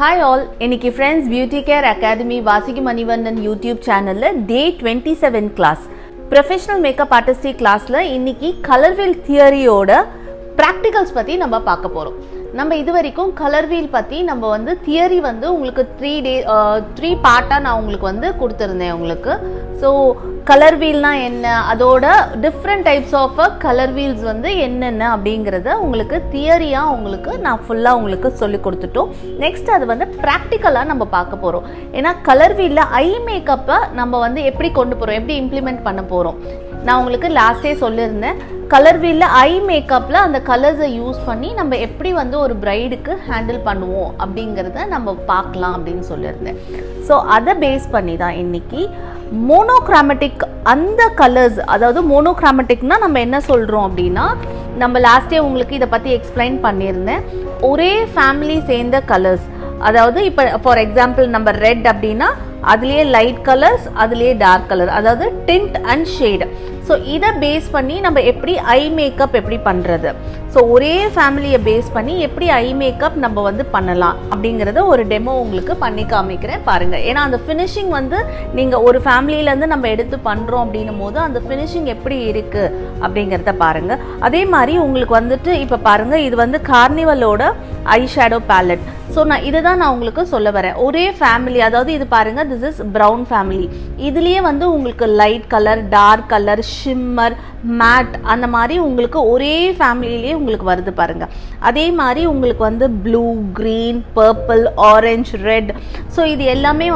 Hi all, இன்னைக்கு Friends Beauty Care Academy வாசிக்கு Manivannan YouTube சேனல்ல Day 27 class professional makeup artist கிளாஸ்ல இன்னைக்கு கலர் வீல் தியரியோட ப்ராக்டிகல்ஸ் பத்தி நம்ம பார்க்க போறோம். நம்ம இதுவரைக்கும் கலர் வீல் பத்தி நம்ம வந்து தியரி வந்து உங்களுக்கு 3 பார்ட்டா நான் உங்களுக்கு கொடுத்திருந்தேன் உங்களுக்கு. ஸோ கலர் வீல்னா என்ன, அதோட different types of colour wheels என்னென்ன அப்படிங்கிறத உங்களுக்கு தியரியா உங்களுக்கு நான் ஃபுல்லா உங்களுக்கு சொல்லி கொடுத்துட்டோம். நெக்ஸ்ட் அது ப்ராக்டிக்கலா நம்ம பார்க்க போறோம். ஏன்னா கலர் வீல்ல ஐ மேக்கப்பை நம்ம எப்படி கொண்டு போறோம், எப்படி இம்ப்ளிமெண்ட் பண்ண போறோம். நான் உங்களுக்கு லாஸ்டே சொல்லியிருந்தேன், கலர் வீல்ல ஐ மேக்கப்ல அந்த கலர்ஸை யூஸ் பண்ணி நம்ம எப்படி ஒரு பிரைடுக்கு ஹேண்டில் பண்ணுவோம் அப்படிங்கிறத நம்ம பார்க்கலாம் அப்படின்னு சொல்லியிருந்தேன். ஸோ அதை பேஸ் பண்ணி தான் இன்னைக்கு மோனோக்ராமட்டிக் அந்த கலர்ஸ், அதாவது மோனோக்ராமட்டிக்னா நம்ம என்ன சொல்கிறோம் அப்படின்னா, நம்ம லாஸ்டே உங்களுக்கு இதை பற்றி எக்ஸ்பிளைன் பண்ணியிருந்தேன். ஒரே ஃபேமிலி சேர்ந்த கலர்ஸ், அதாவது இப்போ ஃபார் எக்ஸாம்பிள் நம்ம ரெட் அப்படின்னா அதுலேயே லைட் கலர்ஸ், அதுலேயே டார்க் கலர், அதாவது டிண்ட் அண்ட் ஷேடு. ஸோ இதை பேஸ் பண்ணி நம்ம எப்படி ஐ மேக்கப் எப்படி பண்ணுறது, ஸோ ஒரே ஃபேமிலியை பேஸ் பண்ணி எப்படி ஐ மேக்கப் நம்ம பண்ணலாம் அப்படிங்கிறத ஒரு டெமோ உங்களுக்கு பண்ணி காமிக்கிறேன் பாருங்கள். ஏன்னா அந்த ஃபினிஷிங் நீங்கள் ஒரு ஃபேமிலியிலேருந்து நம்ம எடுத்து பண்ணுறோம் அப்படின்னும் போது அந்த ஃபினிஷிங் எப்படி இருக்குது அப்படிங்கிறத பாருங்கள். அதே மாதிரி உங்களுக்கு இப்போ பாருங்கள், இது கார்னிவலோட ஐ ஷேடோ பேலட். ஸோ நான் இதை தான் நான் உங்களுக்கு சொல்ல வரேன். ஒரே ஃபேமிலி, அதாவது இது பாருங்கள், திஸ் இஸ் ப்ரௌன் ஃபேமிலி. இதுலேயே உங்களுக்கு light colour, dark colour, shimmer, matte, அந்த மாதிரி உங்களுக்கு ஒரே ஃபேமிலியிலே உங்களுக்கு வருது பாருங்க. அதே மாதிரி உங்களுக்கு blue, green, purple, orange, red. So இது எல்லாமே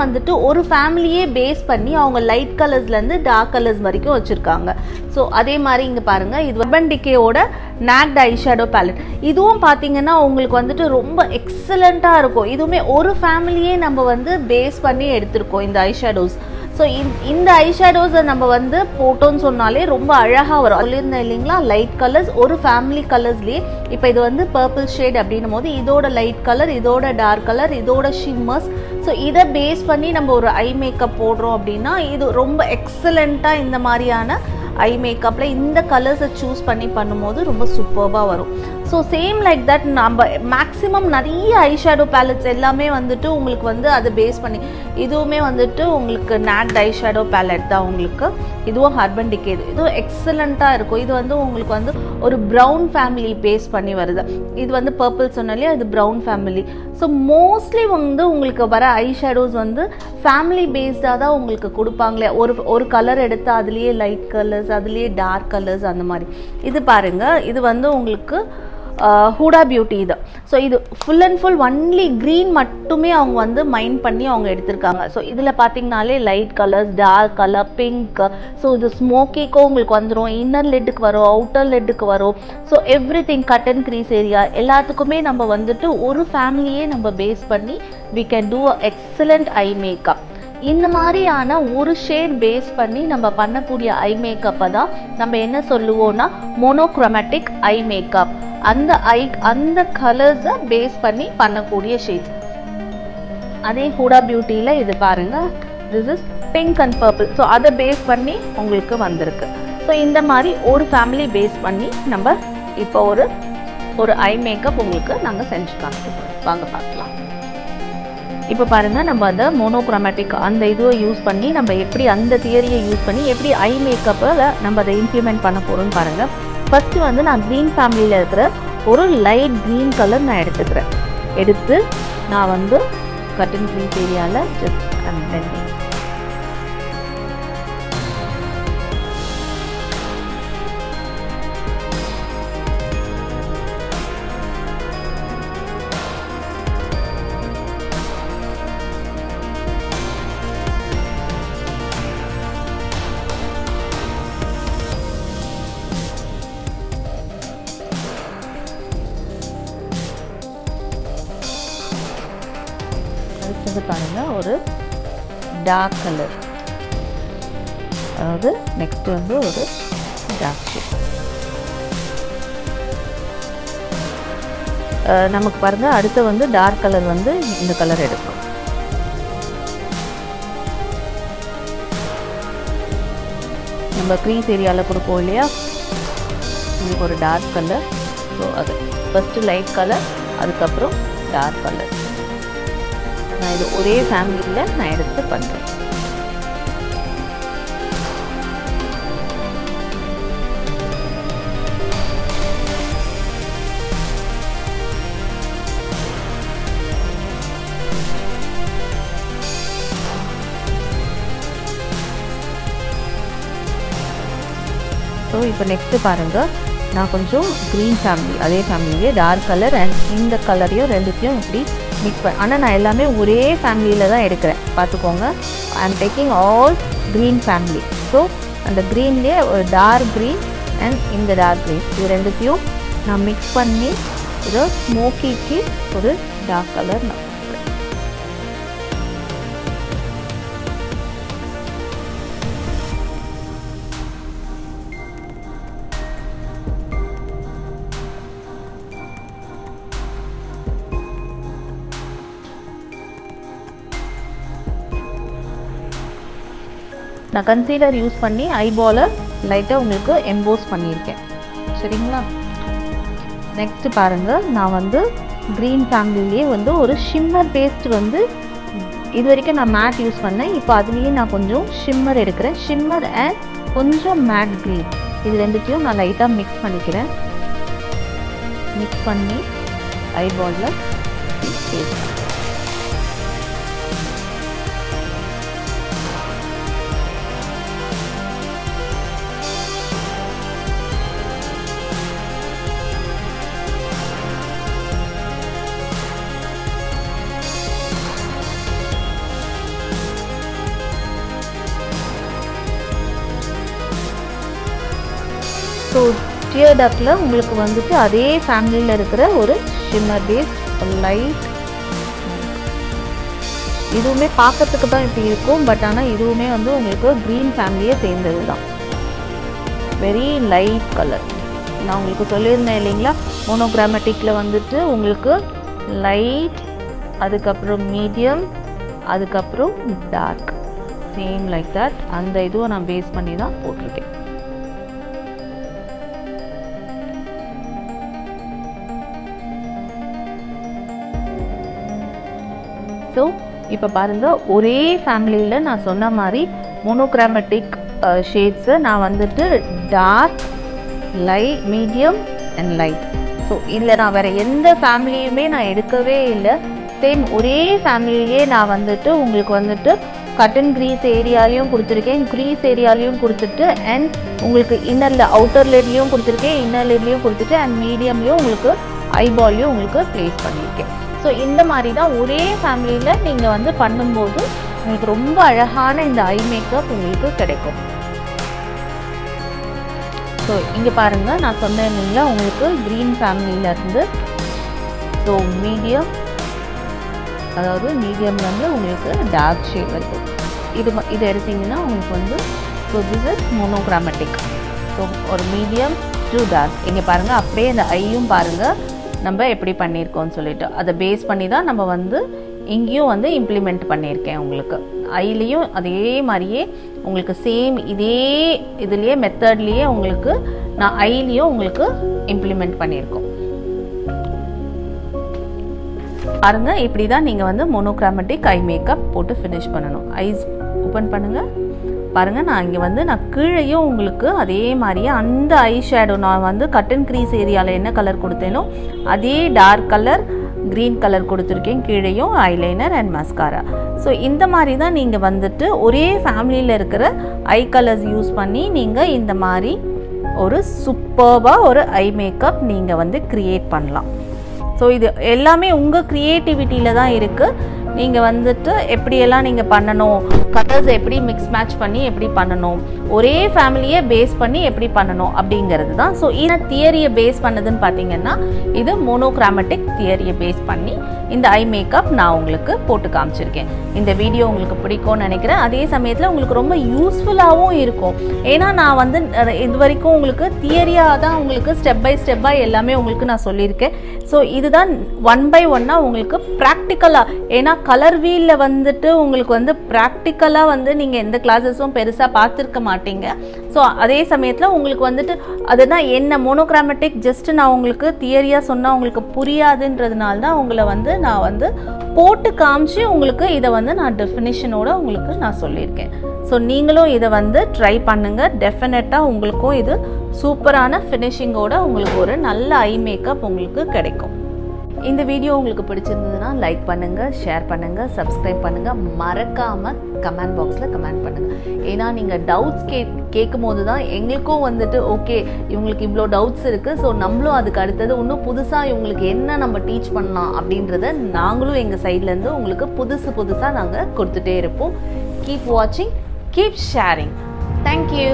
ஒரு ஃபேமிலியே பேஸ் பண்ணி அவங்க லைட் கலர்ஸ்லேருந்து டார்க் கலர்ஸ் வரைக்கும் வச்சுருக்காங்க. ஸோ அதே மாதிரி இங்கே பாருங்கள், இது Urban Decayயோட நாக்ட் ஐ ஷேடோ பேலட். இதுவும் பார்த்தீங்கன்னா உங்களுக்கு ரொம்ப எக்ஸலண்ட்டாக இருக்கும். இதுவுமே ஒரு ஃபேமிலியே நம்ம பேஸ் பண்ணி எடுத்திருக்கோம் இந்த ஐ ஷேடோஸ். ஸோ இந்த ஐ ஷேடோஸை நம்ம போட்டோன்னு சொன்னாலே ரொம்ப அழகாக வரும். சொல்லியிருந்தேன் இல்லைங்களா, லைட் கலர்ஸ் ஒரு ஃபேமிலி கலர்ஸ்லேயே. இப்போ இது பர்பிள் ஷேட் அப்படின்னும் போது இதோட லைட் கலர், இதோட டார்க் கலர், இதோட ஷிம்மர்ஸ். ஸோ இதை பேஸ் பண்ணி நம்ம ஒரு ஐ மேக்கப் போடுறோம் அப்படின்னா இது ரொம்ப எக்ஸலண்ட்டாக இந்த மாதிரியான ஐ மேக்கப்பில் இந்த கலர்ஸை சூஸ் பண்ணி பண்ணும்போது ரொம்ப சூப்பர்பாக வரும். ஸோ சேம் லைக் தட் நம்ம மேக்ஸிமம் நிறைய ஐ ஷேடோ பேலட்ஸ் எல்லாமே உங்களுக்கு அதை பேஸ் பண்ணி, இதுவுமே உங்களுக்கு நாக்ட் ஐ ஷேடோ பேலட் தான் உங்களுக்கு. இதுவும் Urban Decay, இதுவும் எக்ஸலண்ட்டாக இருக்கும். இது உங்களுக்கு ஒரு ப்ரௌன் ஃபேமிலி பேஸ் பண்ணி வருது. இது பர்பிள் சொன்னாலே அது ப்ரௌன் ஃபேமிலி. ஸோ மோஸ்ட்லி உங்களுக்கு வர ஐ ஷேடோஸ் ஃபேமிலி பேஸ்டாக தான் உங்களுக்கு கொடுப்பாங்களே. ஒரு கலர் எடுத்து அதுலேயே லைட் கலர்ஸ், அதுலேயே டார்க் கலர்ஸ், அந்த மாதிரி. இது பாருங்கள், இது உங்களுக்கு ஹூடா பியூட்டி. இது ஸோ இது full and full only green மட்டுமே அவங்க மைண்ட் பண்ணி அவங்க எடுத்திருக்காங்க. ஸோ இதில் பார்த்தீங்கனாலே light colours, dark colour, pink. So இது ஸ்மோக்கிக்கும் உங்களுக்கு வந்துடும், இன்னர் லெட்டுக்கு வரும், அவுட்டர் லெட்டுக்கு வரும். So everything, cut and crease area எல்லாத்துக்குமே நம்ம ஒரு ஃபேமிலியே நம்ம பேஸ் பண்ணி we can do a excellent eye makeup. இந்த மாதிரியான ஒரு ஷேட் பேஸ் பண்ணி நம்ம பண்ணக்கூடிய ஐ மேக்கப்பை தான் நம்ம என்ன சொல்லுவோம்னா மோனோக்ரோமேட்டிக் ஐ மேக்கப். அந்த கலர்ஸை பேஸ் பண்ணி பண்ணக்கூடிய ஷேட்ஸ். அதே ஹூடா பியூட்டியில் இது பாருங்கள், this is pink and purple. So அதை பேஸ் பண்ணி உங்களுக்கு வந்திருக்கு. ஸோ இந்த மாதிரி ஒரு ஃபேமிலி பேஸ் பண்ணி நம்ம இப்போ ஒரு ஐ மேக்கப் உங்களுக்கு நாங்கள் செஞ்சு காமிக்கிறோம். வாங்க பார்க்கலாம். இப்போ பாருங்கள், நம்ம அந்த மோனோக்ரோமேட்டிக் அந்த இதுவை யூஸ் பண்ணி நம்ம எப்படி அந்த தியரியை யூஸ் பண்ணி எப்படி ஐ மேக்கப்பில் நம்ம அதை இம்ப்ளிமெண்ட் பண்ண போகிறோம்னு பாருங்கள். ஃபஸ்ட்டு நான் க்ரீன் ஃபேமிலியில் இருக்கிற ஒரு லைட் க்ரீன் கலர் நான் எடுத்து நான் கட் அண்ட் க்ரீஸ் ஏரியாவில் ஜஸ்ட் பிளெண்டிங். பாருங்க, ஒரு டார்க் கலர், அதாவது நெக்ஸ்ட் ஒரு டார்க் ஷேட். நமக்கு பாருங்க, அடுத்து டார்க் கலர் இந்த கலர் எடுக்கும். நம்ம க்ரீஸ் ஏரியாவில் கொடுப்போம் இல்லையா, இதுக்கு ஒரு டார்க் கலர். ஸோ அது ஃபஸ்ட்டு லைட் கலர், அதுக்கப்புறம் டார்க் கலர். நான் இது ஒரே ஃபேமிலியில் நான் எடுத்து பண்ணுறேன். ஸோ இப்போ நெக்ஸ்ட்டு பாருங்கள், நான் கொஞ்சம் க்ரீன் ஃபேமிலி, அதே ஃபேமிலியே டார்க் கலர் அண்ட் இந்த கலரையும் ரெண்டுத்தையும் இப்படி மிக்ஸ் ஆனால் நான் எல்லாமே ஒரே ஃபேமிலியில் தான் எடுக்கிறேன், பார்த்துக்கோங்க. I am taking all green family. So அந்த க்ரீன்லேயே ஒரு டார்க் க்ரீன் அண்ட் இந்த டார்க் க்ரீன் இது ரெண்டுத்தையும் நான் மிக்ஸ் பண்ணி இதை ஸ்மோக்கிக்கு ஒரு டார்க் கலர் நான் நான் கன்சீலர் யூஸ் பண்ணி ஐபாலை லைட்டாக உங்களுக்கு எம்போஸ் பண்ணியிருக்கேன், சரிங்களா. நெக்ஸ்ட்டு பாருங்கள், நான் வந்து க்ரீன் ஃபேமிலிலேயே வந்து ஒரு ஷிம்மர் பேஸ்ட் வந்து இது வரைக்கும் நான் மேட் யூஸ் பண்ணேன். இப்போ அதுலேயே நான் கொஞ்சம் ஷிம்மர் எடுக்கிறேன். ஷிம்மர் அண்ட் கொஞ்சம் மேட் க்ரீன் இது ரெண்டுத்தையும் நான் லைட்டாக மிக்ஸ் பண்ணிக்கிறேன். மிக்ஸ் பண்ணி ஐபாலில் பேஸ்ட் ஸோ டியர் டக்கில் உங்களுக்கு வந்துட்டு அதே ஃபேமிலியில் இருக்கிற ஒரு ஷிம்மர் பேஸ்ட் லைட், இதுவுமே பார்க்கறதுக்கு தான் இப்படி இருக்கும், பட் ஆனால் இதுவுமே வந்து உங்களுக்கு க்ரீன் ஃபேமிலியை சேர்ந்தது தான். Very light colour. நான் உங்களுக்கு சொல்லியிருந்தேன் இல்லைங்களா, மோனோக்ராமேட்டிக்கில் வந்துட்டு உங்களுக்கு லைட், அதுக்கப்புறம் மீடியம், அதுக்கப்புறம் டார்க், சேம் லைக் தட். அந்த இதுவை நான் பேஸ் பண்ணி தான் போட்டிருக்கேன். ஸோ இப்போ பாருங்கள், ஒரே ஃபேமிலியில் நான் சொன்ன மாதிரி மோனோக்ராமேட்டிக் ஷேட்ஸை நான் வந்துட்டு dark, light, medium and light. So இதில் நான் வேறு எந்த ஃபேமிலியுமே நான் எடுக்கவே இல்லை. சேம் ஒரே ஃபேமிலியே நான் வந்துட்டு உங்களுக்கு வந்துட்டு கட்டன் க்ரீஸ் ஏரியாலையும் கொடுத்துருக்கேன், க்ரீஸ் ஏரியாலையும் கொடுத்துட்டு, அண்ட் உங்களுக்கு இன்னரில் அவுட்டர் லிட்லேயும் கொடுத்துருக்கேன், இன்னர் லிட்லேயும் கொடுத்துட்டு, அண்ட் மீடியம்லேயும் உங்களுக்கு ஐபால்லையும் உங்களுக்கு ப்ளேஸ் பண்ணியிருக்கேன். ஸோ இந்த மாதிரி தான் ஒரே ஃபேமிலியில் நீங்கள் வந்து பண்ணும்போது உங்களுக்கு ரொம்ப அழகான இந்த ஐ மேக்கப் உங்களுக்கு கிடைக்கும். ஸோ இங்கே பாருங்கள், நான் சொன்னேன் இல்லைங்களா, உங்களுக்கு க்ரீன் ஃபேமிலியிலேருந்து ஸோ மீடியம், அதாவது மீடியம்லேருந்து உங்களுக்கு டார்க் ஷேட் வரைக்கும் இது எடுத்திங்கன்னா உங்களுக்கு வந்து ஸோ திஸ் இஸ் மோனோக்ராமேட்டிக். ஸோ ஒரு மீடியம் டு டார்க். இங்கே பாருங்கள், அப்படியே இந்த ஐயும் பாருங்கள் நம்ம எப்படி பண்ணியிருக்கோம்னு சொல்லிட்டு அதை பேஸ் பண்ணி தான் நம்ம வந்து இங்கேயும் வந்து இம்ப்ளிமெண்ட் பண்ணியிருக்கேன். உங்களுக்கு ஐலேயும் அதே மாதிரியே உங்களுக்கு சேம் இதே இதுலேயே மெத்தட்லேயே உங்களுக்கு நான் ஐலேயும் உங்களுக்கு இம்ப்ளிமெண்ட் பண்ணியிருக்கோம். பாருங்கள், இப்படி தான் நீங்கள் வந்து மோனோக்ராமேட்டிக் ஐ மேக்கப் போட்டு ஃபினிஷ் பண்ணணும். ஐஸ் ஓப்பன் பண்ணுங்கள். பாருங்கள், நான் இங்கே வந்து நான் கீழேயும் உங்களுக்கு அதே மாதிரியே அந்த ஐ ஷேடோ நான் வந்து கட்டன் க்ரீஸ் ஏரியாவில் என்ன கலர் கொடுத்தேனோ அதே டார்க் கலர் க்ரீன் கலர் கொடுத்துருக்கேன். கீழேயும் ஐலைனர் அண்ட் மஸ்காரா. ஸோ இந்த மாதிரி தான் நீங்கள் வந்துட்டு ஒரே ஃபேமிலியில் இருக்கிற ஐ கலர்ஸ் யூஸ் பண்ணி நீங்கள் இந்த மாதிரி ஒரு சூப்பர்பாக ஒரு ஐ மேக்கப் நீங்கள் வந்து க்ரியேட் பண்ணலாம். ஸோ இது எல்லாமே உங்கள் க்ரியேட்டிவிட்டியில் தான் இருக்குது. நீங்கள் வந்துட்டு எப்படியெல்லாம் நீங்கள் பண்ணணும், கலர்ஸ் எப்படி மிக்ஸ் மேட்ச் பண்ணி எப்படி பண்ணணும், ஒரே ஃபேமிலியை பேஸ் பண்ணி எப்படி பண்ணணும் அப்படிங்கிறது தான். ஸோ இந்த தியரியை பேஸ் பண்ணதுன்னு பார்த்தீங்கன்னா இது மோனோக்ராமேட்டிக் தியரியை பேஸ் பண்ணி இந்த ஐ மேக்கப் நான் உங்களுக்கு போட்டு காமிச்சிருக்கேன். இந்த வீடியோ உங்களுக்கு பிடிக்கும்னு நினைக்கிறேன். அதே சமயத்தில் உங்களுக்கு ரொம்ப யூஸ்ஃபுல்லாகவும் இருக்கும். ஏன்னா நான் வந்து இது வரைக்கும் உங்களுக்கு தியரியாக தான் உங்களுக்கு ஸ்டெப் பை ஸ்டெப்பாக எல்லாமே உங்களுக்கு நான் சொல்லியிருக்கேன். ஸோ இதுதான் 1 by 1 உங்களுக்கு ப்ராக்டிக்கலாக, ஏன்னா கலர் வீலில் வந்துட்டு உங்களுக்கு வந்து ப்ராக்டிக்கலாக வந்து நீங்கள் எந்த கிளாஸஸும் பெருசாக பார்த்துருக்க மாட்டீங்க. ஸோ அதே சமயத்தில் உங்களுக்கு வந்துட்டு அதுதான் என்ன மோனோக்ராமேட்டிக் ஜஸ்ட் நான் உங்களுக்கு தியரியாக சொன்னால் உங்களுக்கு புரியாதுன்றதுனால தான் உங்களை வந்து நான் வந்து போட்டு காமிச்சு உங்களுக்கு இதை வந்து நான் டெஃபினிஷனோட உங்களுக்கு நான் சொல்லியிருக்கேன். ஸோ நீங்களும் இதை வந்து ட்ரை பண்ணுங்கள். டெஃபினட்டாக உங்களுக்கும் இது சூப்பரான ஃபினிஷிங்கோட உங்களுக்கு ஒரு நல்ல ஐ மேக்கப் உங்களுக்கு கிடைக்கும். இந்த வீடியோ உங்களுக்கு பிடிச்சிருந்ததுன்னா லைக் பண்ணுங்கள், ஷேர் பண்ணுங்கள், சப்ஸ்கிரைப் பண்ணுங்கள், மறக்காமல் கமெண்ட் பாக்ஸில் கமெண்ட் பண்ணுங்கள். ஏன்னா நீங்கள் டவுட்ஸ் கேட்கும் போது தான் எங்களுக்கும் வந்துட்டு ஓகே இவங்களுக்கு இவ்வளோ டவுட்ஸ் இருக்குது, ஸோ நம்மளும் அதுக்கு அடுத்தது இன்னும் புதுசாக இவங்களுக்கு என்ன நம்ம டீச் பண்ணலாம் அப்படின்றத நாங்களும் எங்கள் சைட்லேருந்து உங்களுக்கு புதுசாக நாங்கள் கொடுத்துட்டே இருப்போம். கீப் வாட்சிங், கீப் ஷேரிங். தேங்க்யூ.